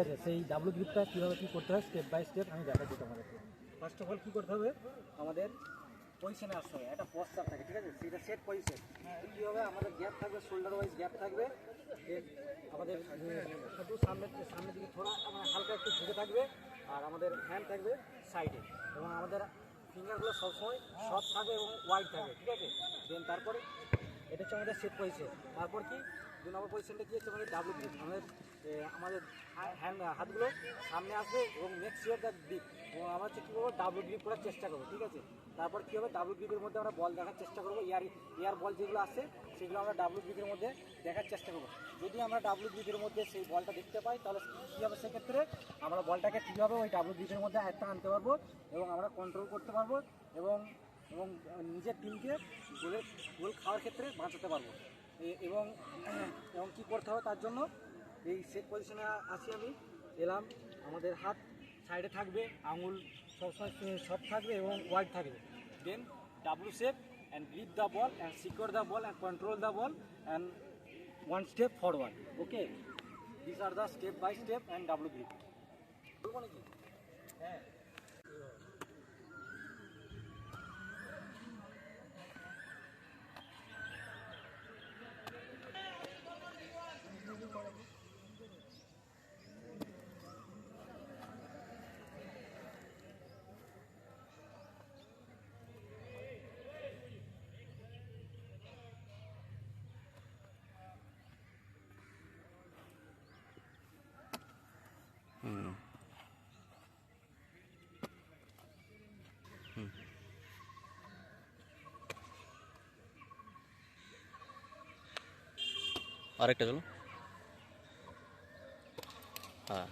আছে, সেই ডাব্লু গ্রিপটা কীভাবে কী করতে হয় স্টেপ বাই স্টেপ আমি দেখাচ্ছি তোমাদেরকে। ফার্স্ট অফ অল কী করতে হবে, আমাদের পজিশনে আসতে হবে, একটা পশ্চার থাকে, ঠিক আছে, সেটা সেট পজিশন। কী হবে, আমাদের গ্যাপ থাকবে, শোল্ডার ওয়াইজ গ্যাপ থাকবে, আমাদের শুধু সামনের দিকে থোড়া মানে হালকা একটু ঝুঁকে থাকবে, আর আমাদের হ্যান্ড থাকবে সাইডে, এবং আমাদের ফিঙ্গারগুলো সবসময় সফট থাকবে এবং ওয়াইড থাকবে, ঠিক আছে। দেন তারপরে এটা হচ্ছে আমাদের সেট পজিশন। তারপর কি 2 নম্বর পজিশনটা কী হচ্ছে আমাদের ডাব্লু গ্রিপ। আমাদের হাতগুলো সামনে আসবে এবং নেক্সট ইয়ার দ্য গ্রিপ, এবং আমরা হচ্ছে কী করবো, ডাব্লু গ্রিপ করার চেষ্টা করবো, ঠিক আছে। তারপর কী হবে, ডাব্লু গ্রিপের মধ্যে আমরা বল দেখার চেষ্টা করবো, এয়ার বল যেগুলো আসে সেগুলো আমরা ডাব্লু গ্রিপের মধ্যে দেখার চেষ্টা করবো। যদি আমরা ডাব্লু গ্রিপের মধ্যে সেই বলটা দেখতে পাই, তাহলে কী হবে, সেক্ষেত্রে আমরা বলটাকে কীভাবে ওই ডাব্লু গ্রিপের মধ্যে আয়ত্তে আনতে পারবো এবং আমরা কন্ট্রোল করতে পারবো, এবং এবং নিজের টিমকে গোল খাওয়ার ক্ষেত্রে বাঁচাতে পারবো। এবং এবং কী করতে হবে তার জন্য, এই সেট পজিশনে আসি আমি, এলাম, আমাদের হাত সাইডে থাকবে, আঙুল সবসময় সফট থাকবে এবং ওয়াইড থাকবে। Then W shape and grip the ball and secure the ball and control the ball and 1 step forward. Okay, this are the step by step and W grip. বলবো নাকি? হ্যাঁ। আরেকটা চলো। হ্যাঁ।